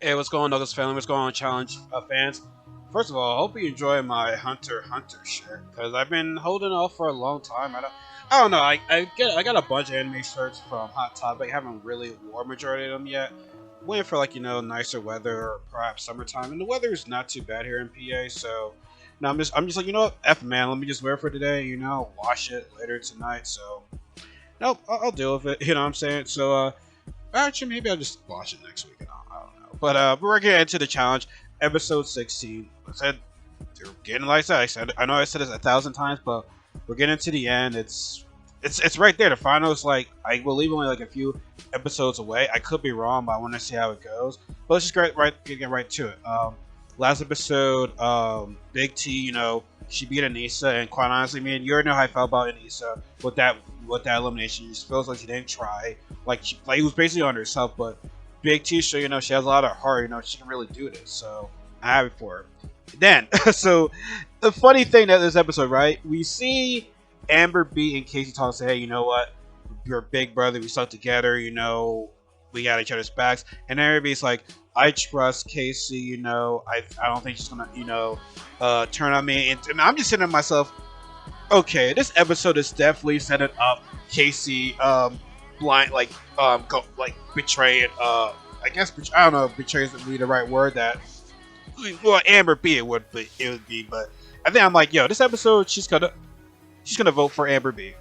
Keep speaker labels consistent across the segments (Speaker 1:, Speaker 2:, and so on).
Speaker 1: Hey, what's going on, Douglas family? What's going on, Challenge fans? First of all, I hope you enjoy my Hunter x Hunter shirt because I've been holding off for a long time. I don't know. I got a bunch of anime shirts from Hot Topic. I haven't really worn majority of them yet. Waiting for nicer weather or perhaps summertime, and the weather is not too bad here in PA. So now I'm just like what, F man, let me just wear it for today. Wash it later tonight. So nope, I'll deal with it. You know what I'm saying? So actually, maybe I'll just watch it next week. I don't know. But we're getting into the challenge, episode 16. I said we're getting like that. I know I said this 1,000 times, but we're getting to the end. It's right there. The finals, like I believe, only like a few episodes away. I could be wrong, but I want to see how it goes. But let's just get right to it. Last episode, Big T, she beat Anissa, and quite honestly, man, you already know how I felt about Anissa with that elimination. She just feels like she didn't try, like it was basically on herself. But Big T, so she has a lot of heart. She can really do this. So I'm happy for her. Then, so the funny thing that this episode, right? We see Amber B and Casey talk, say, hey, you know what? You're a big brother. We stuck together. We got each other's backs. And everybody's like, I trust Casey. I don't think she's gonna, turn on me. And I'm just saying to myself, okay, this episode is definitely setting up Casey, blind, betraying. I guess I don't know if betray is the right word. That well, Amber B it would be, but I think I'm like, yo, this episode she's gonna vote for Amber B.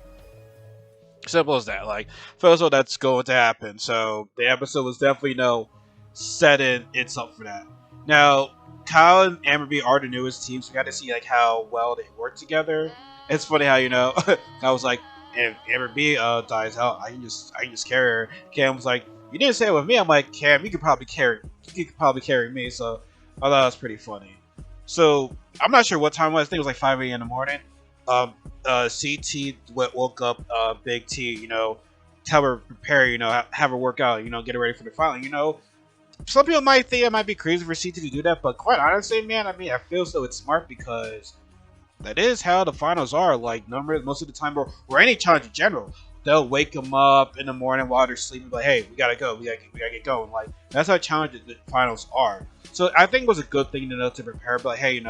Speaker 1: Simple as that. Like, feels like that's going to happen. So the episode was definitely setting it's up for that. Now, Kyle and Amber B are the newest team, so we got to see like how well they work together. It's funny how I was like, if Amber B dies out, I can just carry her. Cam was like, you didn't say it with me. I'm like, Cam, you could probably carry me. So I thought it was pretty funny. So I'm not sure what time it was. I think it was like 5 a.m. in the morning. CT woke up Big T, tell her prepare, have her work out, get her ready for the final. Some people might think it might be crazy for CT to do that, but quite honestly, man, I mean, I feel so it's smart because that is how the finals are. Like, most of the time, or any challenge in general, they'll wake them up in the morning while they're sleeping, like, hey, we gotta go, we gotta get going. Like, that's how challenges the finals are. So I think it was a good thing to prepare, but like, hey,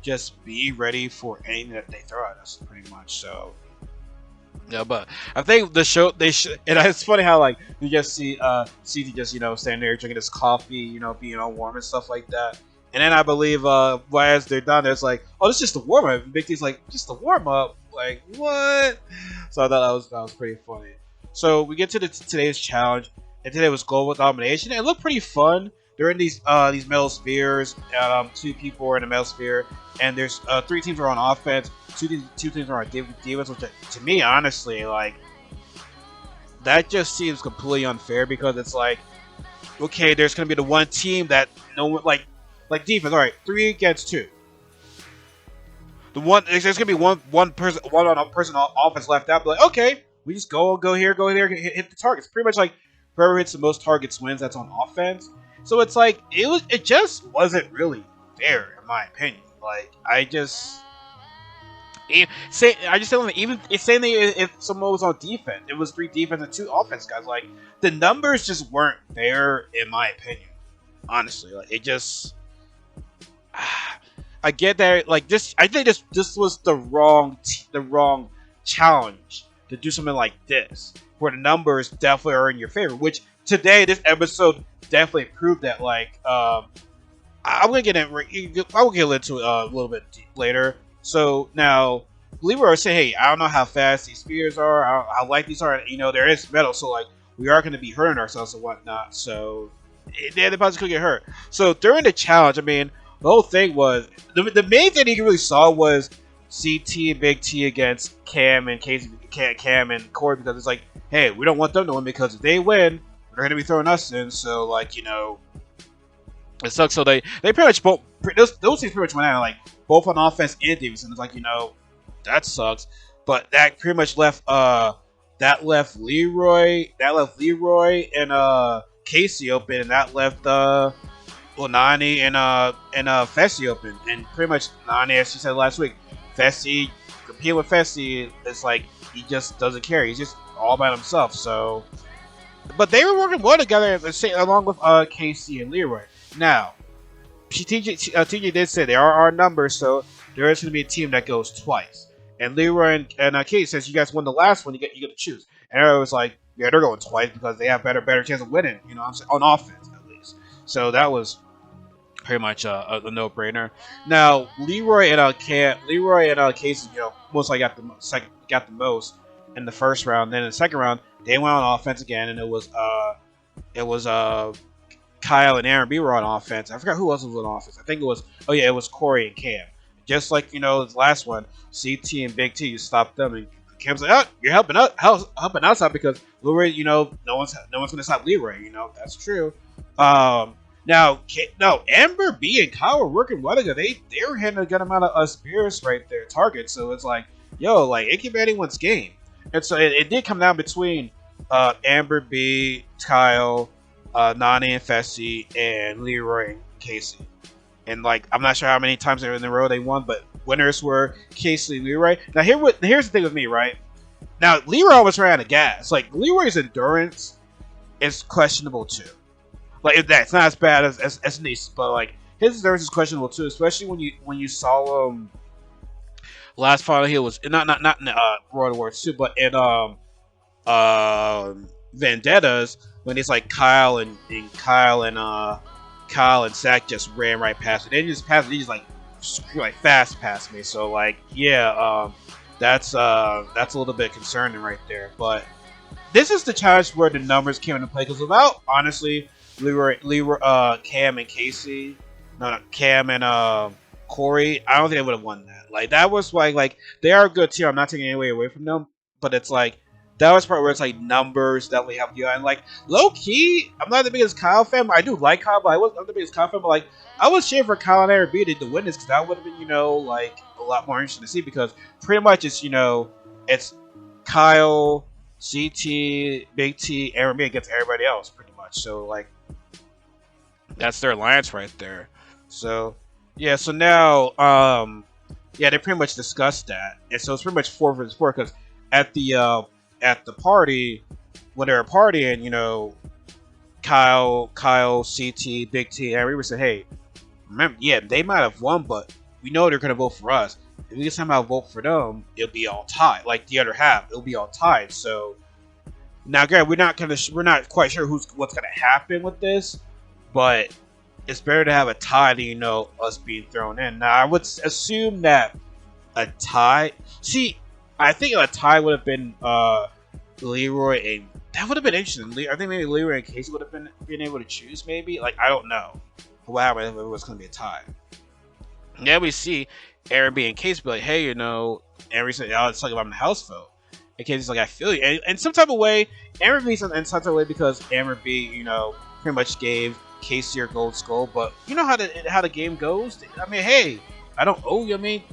Speaker 1: just be ready for anything that they throw at us, pretty much. So yeah, but I think the show they should, and it's funny how like you just see CT just standing there drinking his coffee, being all warm and stuff like that. And then I believe as they're done, it's like, oh, this is just a warm up. Big T's like, just a warm up, like what? So I thought that was pretty funny. So we get to today's challenge, and today was global domination. It looked pretty fun. They're in these metal spheres. 2 people are in a metal sphere, and there's 3 teams are on offense. Two teams are on defense. Which, to me, honestly, like that just seems completely unfair because it's like, okay, there's gonna be the one team that no one like defense. All right, 3 against 2. There's gonna be one person on offense left out. But like, okay, we just go here, hit the targets. Pretty much like whoever hits the most targets wins. That's on offense. So it's like it just wasn't really fair in my opinion. Like I just don't even it's saying that if someone was on defense, it was 3 defense and 2 offense guys. Like the numbers just weren't fair in my opinion. Honestly, like it just I get that. Like this, I think this was the wrong challenge to do something like this, where the numbers definitely are in your favor. Which today, this episode definitely proved that. Like, I'm gonna get in. I will get into it a little bit later. So now, Leroy was saying, "Hey, I don't know how fast these spears are. How light these are. There is metal, so like we are going to be hurting ourselves and whatnot. So they probably could get hurt. So during the challenge, I mean, the whole thing was the main thing you really saw was CT and Big T against Cam and Casey, Cam and Corey, because it's like, hey, we don't want them to win because if they win, they're going to be throwing us in. So like it sucks. So they pretty much both those teams pretty much went out like both on offense and defense, and it's like that sucks. But that pretty much left Leroy and Casey open, and that left Nani and Fessy open, and pretty much Nani, as she said last week, Fessy competing with Fessy, it's like he just doesn't care. He's just all about himself. So but they were working well together, along with Casey and Leroy. Now, TJ did say there are numbers, so there is going to be a team that goes twice. And Leroy and Casey says you guys won the last one, you get to choose. And everyone was like, yeah, they're going twice because they have better chance of winning. You know, what I'm saying, on offense at least. So that was pretty much a no brainer. Now Leroy and Casey, most likely got the most in the first round. Then in the second round, they went on offense again, and it was Kyle and Aaron B were on offense. I forgot who else was on offense. I think it was Corey and Cam. Just like the last one, CT and Big T, you stopped them, and Cam's like, "Oh, you're helping us out because Leroy, no one's gonna stop Leroy. That's true." Now, no, Amber B and Kyle were working well together. They were hitting a good amount of spears right there, targets. So it's like, it can be anyone's game. And so it did come down between Amber B, Kyle, Nani and Fessy, and Leroy and Casey. And I'm not sure how many times in a row they won, but winners were Casey and Leroy. Now here's the thing with me, right? Now Leroy almost ran out of gas. Leroy's endurance is questionable too. It's not as bad as Nice, but his endurance is questionable too, especially when you saw him last final. He was not in Royal Wars 2, but in Vendettas, when it's Kyle and Zach just ran right past it. They just passed it. They just fast past me. So that's a little bit concerning right there. But this is the challenge where the numbers came into play, because without, honestly, Leroy, Cam and Casey, Cam and Corey, I don't think they would have won that. That was they are a good team. I'm not taking any away from them, but it's that was part where it's numbers that we have you. And low key, I'm not the biggest Kyle fan. I do like Kyle, but I'm not the biggest Kyle fan. But I was cheering for Kyle and Aaron B to win this, because that would have been a lot more interesting to see, because pretty much it's Kyle, CT, Big T, Aaron B against everybody else pretty much. So that's their alliance right there. So yeah, so now they pretty much discussed that, and so it's pretty much 4 versus 4, because at the party, when they were partying, Kyle, CT, Big T, and we said, hey, remember, they might have won, but we know they're gonna vote for us. If we can somehow vote for them, it'll be all tied. The other half, it'll be all tied. So now, again, we're not quite sure what's gonna happen with this, but it's better to have a tie than us being thrown in. Now, I would assume that a tie. See, I think a tie would have been Leroy, and that would have been interesting. I think maybe Leroy and Casey would have been able to choose. Maybe I don't know what happened if it was going to be a tie. Yeah, we see Aaron B and Casey be hey, Aaron said, let's talk about the house vote. And Casey's I feel you, and some type of way, Aaron B's in some type of way, because Aaron B, pretty much gave Casey your gold skull. But you know how the game goes. I mean, hey, I don't owe you. I mean,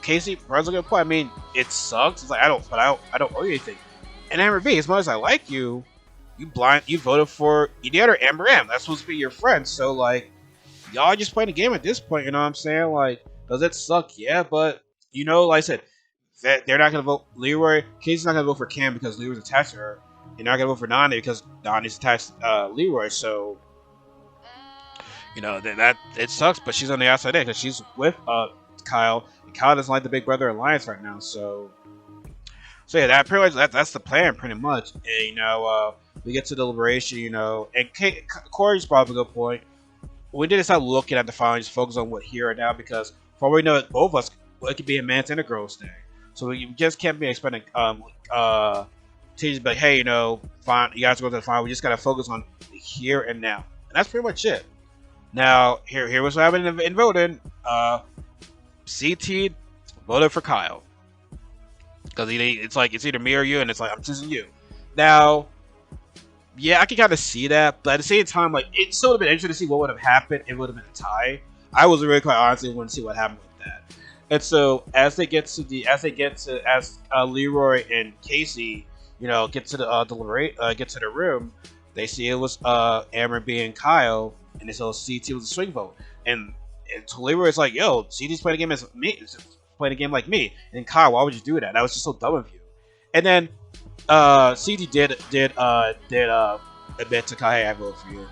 Speaker 1: Casey, Brad's a good point. I mean, it sucks. It's I don't owe you anything. And Amber B, as much as I like you, you voted for the other Amber M. That's supposed to be your friend. So y'all just playing the game at this point. You know what I'm saying? Does it suck? Yeah, but like I said, that they're not gonna vote. Casey's not gonna vote for Cam because Leroy's attached to her. You're not gonna vote for Nani because Nani's attached to Leroy. So that it sucks. But she's on the outside because she's with Kyle. Kyle doesn't like the Big Brother Alliance right now, so yeah, that pretty much that's the plan, pretty much. And we get to deliberation, and Corey's brought up a good point. We did start looking at the final, just focus on what here and now, because for all we know, both of us, it could be a man's and a girl's thing. So we just can't be expecting teachers to be hey, fine, you guys go to the final. We just gotta focus on the here and now, and that's pretty much it. Now, here was what happened in voting. CT voted for Kyle because it's it's either me or you, and it's I'm choosing you. Now, yeah, I can kind of see that, but at the same time, it still would have been interesting to see what would have happened. It would have been a tie. I was really quite honestly want to see what happened with that. And so as Leroy and Casey, get to the room, they see it was Amber B and Kyle, and they saw CT was a swing vote, and Leroy's yo, CT's playing a game as me, playing a game like me, and Kyle, why would you do that? That was just so dumb of you. And then CT did admit to Kyle, hey, I vote for you.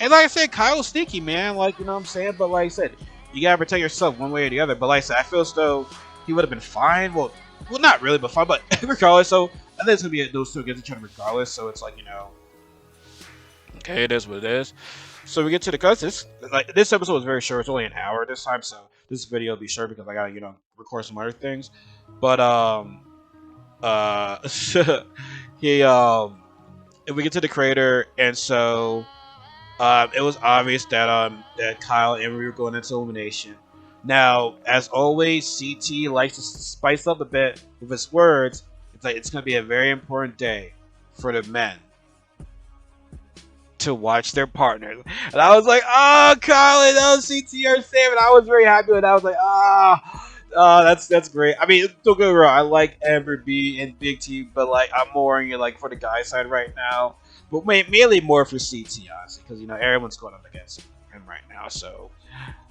Speaker 1: And like I said, Kyle's sneaky, man. Like, you know what I'm saying? But like I said, you gotta protect yourself one way or the other. But like I said, I feel as though he would have been fine. Well, not really, but fine. But regardless, so I think it's gonna be those two against each other regardless. So it's like, you know, okay, it is what it is. So we get to the cuts. This episode was very short. It's only an hour this time, so this video will be short because I gotta, you know, record some other things. But he we get to the crater, and so it was obvious that Kyle and Emery were going into elimination. Now, as always, CT likes to spice up a bit with his words. It's like it's gonna be a very important day for the men to watch their partners. And I was like, oh, Kyle and CT are safe, and I was very happy with that. I was like, that's great. I mean, don't get me wrong, I like Amber B and Big T, but like I'm more in like for the guy side right now. But mainly more for CT, honestly, because, you know, everyone's going up against him right now. So,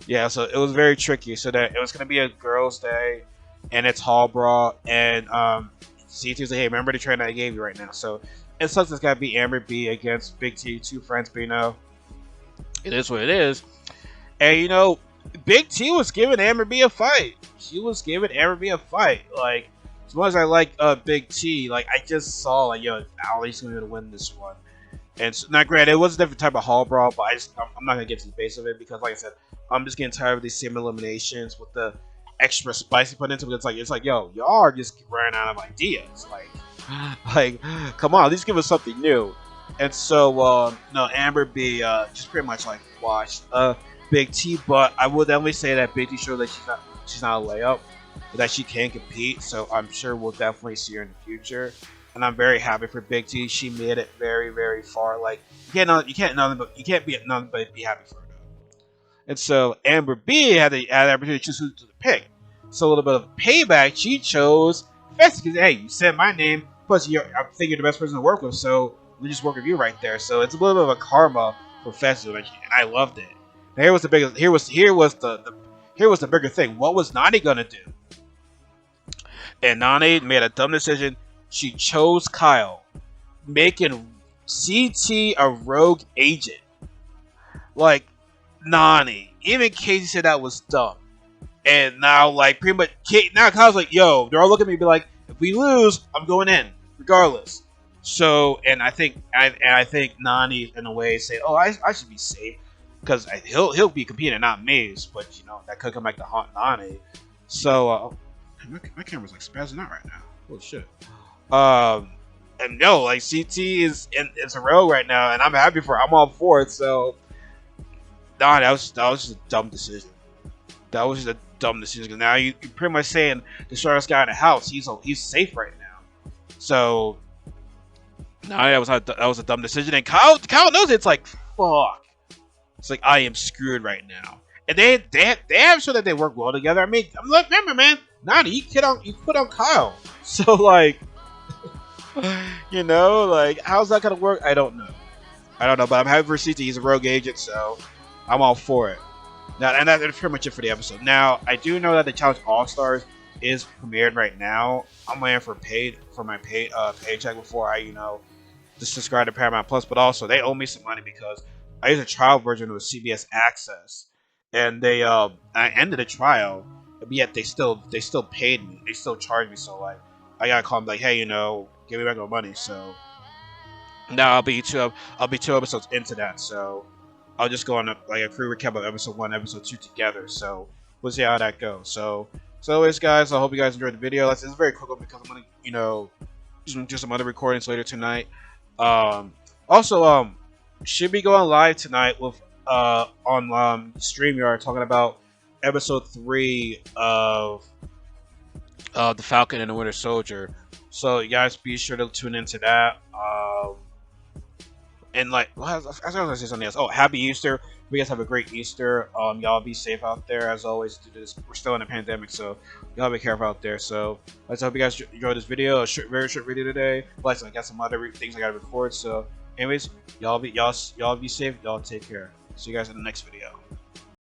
Speaker 1: yeah, so it was very tricky. So that it was going to be a girls' day, and it's Hall Brawl, and CT was like, hey, remember the training I gave you right now. So it sucks it's got to be Amber B against Big T, two friends, but, you know, it is what it is. And, you know, Big T was giving Amber B a fight. She was giving Amber B a fight. Like, as much as I like Big T, like, I just saw, like, yo, Ali's going to win this one. And so, now, granted, it was a different type of Hall Brawl, but I'm not going to get to the base of it because, like I said, I'm just getting tired of these same eliminations with the extra spicy put into it. It's like, yo, y'all are just running out of ideas. Like, come on, at least give us something new. And so, no, Amber B just pretty much, like, watched Big T, but I would definitely say that Big T showed that she's not a layup, that she can compete, so I'm sure we'll definitely see her in the future. And I'm very happy for Big T. She made it very, very far. Like, you can't be nothing but be happy for her. And so Amber B had the opportunity to choose who to pick. So a little bit of payback. She chose Festus because, hey, you said my name. Plus, I think you're the best person to work with, so we just work with you right there. So it's a little bit of a karma for Festus, and I loved it. Now, here was the bigger thing. What was Nani gonna do? And Nani made a dumb decision. She chose Kyle, making CT a rogue agent. Like, Nani. Even Casey said that was dumb. And now, like, pretty much, now Kyle's like, yo, they're all looking at me and be like, if we lose, I'm going in, regardless. So, and I think Nani, in a way, say, oh, I should be safe. Because he'll be competing, not me. But, you know, that could come back to haunt Nani. So, my camera's, like, spazzing out right now. Holy shit. And no, like, CT is a rogue right now, and I'm happy for it. I'm all for it. So, nah, that was just a dumb decision. That was just a dumb decision. Because now you're pretty much saying the smartest guy in the house, he's safe right now. So, nah, that was a dumb decision. And Kyle knows it. It's like, fuck. It's like, I am screwed right now. And they have shown that they work well together. I mean, I'm like, remember, man, Nani, you put on Kyle. So, like, you know, like, how's that gonna work? I don't know, but I'm happy for CT. He's a rogue agent, so I'm all for it. Now, and that's pretty much it for the episode. Now, I do know that the Challenge All Stars is premiered right now. I'm waiting for my paycheck before I, you know, just subscribe to Paramount Plus. But also, they owe me some money because I used a trial version of CBS Access, and I ended the trial, but yet they still paid me. They still charged me. So, like, I gotta call them like, hey, you know, give me back my money. So now I'll be two episodes into that. So I'll just go on a crew recap of episode 1, episode 2 together. So we'll see how that goes. So anyways, guys, I hope you guys enjoyed the video. It's a very quick one because I'm gonna, you know, do some other recordings later tonight. Also, should be going live tonight with on StreamYard talking about episode 3 of The Falcon and the Winter Soldier. So you guys be sure to tune into that. And like, I was gonna say something else. Oh, happy Easter! You guys have a great Easter. Y'all be safe out there as always. We're still in a pandemic, so y'all be careful out there. So I hope you guys enjoyed this video. Very short video today. Plus, I got some other things I gotta record. So, anyways, y'all be safe. Y'all take care. See you guys in the next video.